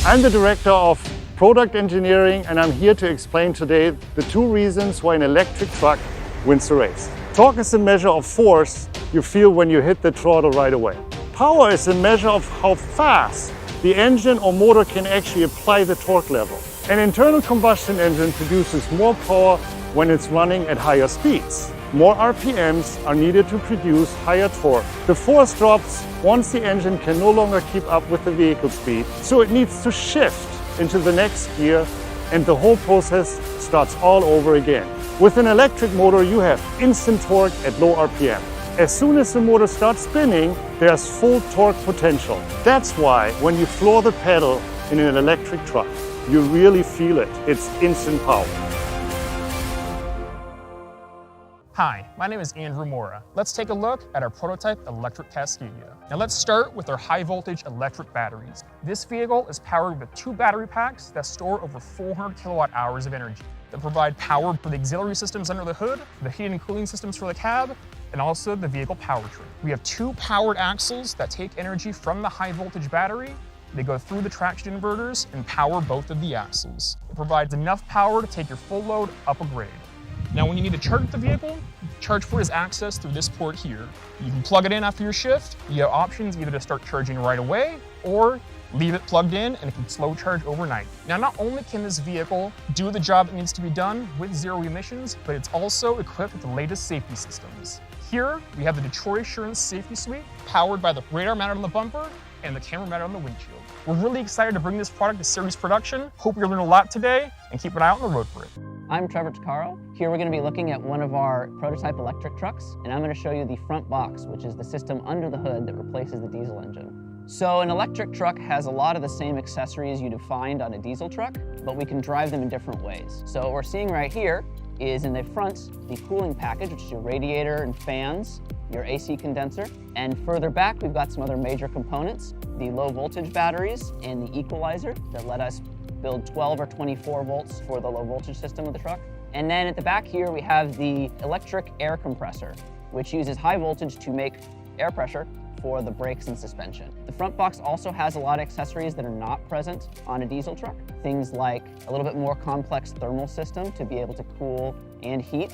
I'm the Director of Product Engineering, and I'm here to explain today the 2 reasons why an electric truck wins the race. Torque is a measure of force you feel when you hit the throttle right away. Power is a measure of how fast the engine or motor can actually apply the torque level. An internal combustion engine produces more power when it's running at higher speeds. More RPMs are needed to produce higher torque. The force drops once the engine can no longer keep up with the vehicle speed, so it needs to shift into the next gear, and the whole process starts all over again. With an electric motor, you have instant torque at low RPM. As soon as the motor starts spinning, there's full torque potential. That's why when you floor the pedal in an electric truck, you really feel it. It's instant power. Hi, my name is Andrew Mora. Let's take a look at our prototype electric Cascadia. Now let's start with our high voltage electric batteries. This vehicle is powered with 2 battery packs that store over 400 kilowatt hours of energy that provide power for the auxiliary systems under the hood, the heating and cooling systems for the cab, and also the vehicle powertrain. We have 2 powered axles that take energy from the high voltage battery. They go through the traction inverters and power both of the axles. It provides enough power to take your full load up a grade. Now when you need to charge the vehicle, charge port is accessed through this port here. You can plug it in after your shift. You have options either to start charging right away or leave it plugged in and it can slow charge overnight. Now not only can this vehicle do the job that needs to be done with 0 emissions, but it's also equipped with the latest safety systems. Here we have the Detroit Assurance Safety Suite, powered by the radar mounted on the bumper and the camera mounted on the windshield. We're really excited to bring this product to series production. Hope you're learning a lot today and keep an eye out on the road for it. I'm Trevor Takaro. Here we're going to be looking at one of our prototype electric trucks, and I'm going to show you the front box, which is the system under the hood that replaces the diesel engine. So an electric truck has a lot of the same accessories you'd find on a diesel truck, but we can drive them in different ways. So what we're seeing right here is in the front, the cooling package, which is your radiator and fans, your AC condenser, and further back we've got some other major components, the low voltage batteries and the equalizer that let us build 12 or 24 volts for the low voltage system of the truck. And then at the back here we have the electric air compressor, which uses high voltage to make air pressure for the brakes and suspension. The front box also has a lot of accessories that are not present on a diesel truck. Things like a little bit more complex thermal system to be able to cool and heat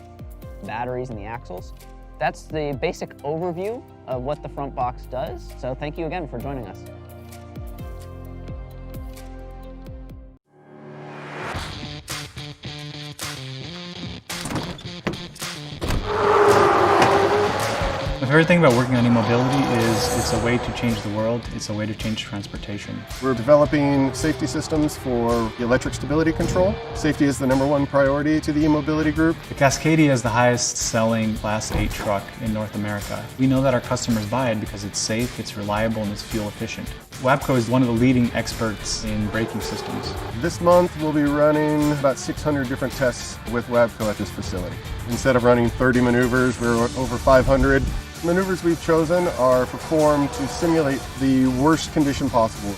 the batteries and the axles. That's the basic overview of what the front box does. So thank you again for joining us. My favorite thing about working on e-mobility is it's a way to change the world. It's a way to change transportation. We're developing safety systems for the electric stability control. Safety is the #1 priority to the e-mobility group. The Cascadia is the highest selling Class 8 truck in North America. We know that our customers buy it because it's safe, it's reliable, and it's fuel efficient. WABCO is one of the leading experts in braking systems. This month we'll be running about 600 different tests with WABCO at this facility. Instead of running 30 maneuvers, we're over 500. Maneuvers we've chosen are performed to simulate the worst condition possible.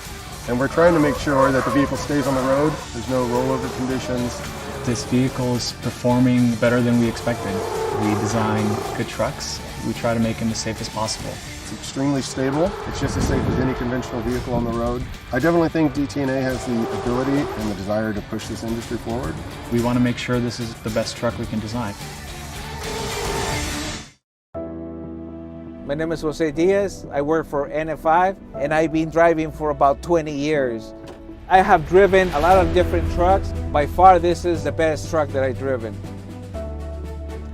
And we're trying to make sure that the vehicle stays on the road, there's no rollover conditions. This vehicle is performing better than we expected. We design good trucks. We try to make them as safe as possible. It's extremely stable. It's just as safe as any conventional vehicle on the road. I definitely think DT&A has the ability and the desire to push this industry forward. We want to make sure this is the best truck we can design. My name is Jose Diaz. I work for NF5 and I've been driving for about 20 years. I have driven a lot of different trucks. By far, this is the best truck that I've driven.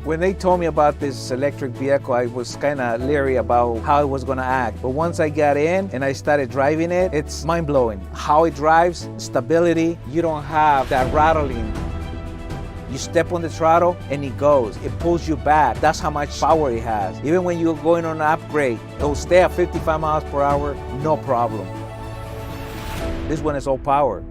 When they told me about this electric vehicle, I was kind of leery about how it was going to act. But once I got in and I started driving it, it's mind-blowing. How it drives, stability, you don't have that rattling. You step on the throttle and it goes. It pulls you back. That's how much power it has. Even when you're going on an upgrade, it'll stay at 55 miles per hour, no problem. This one is all power.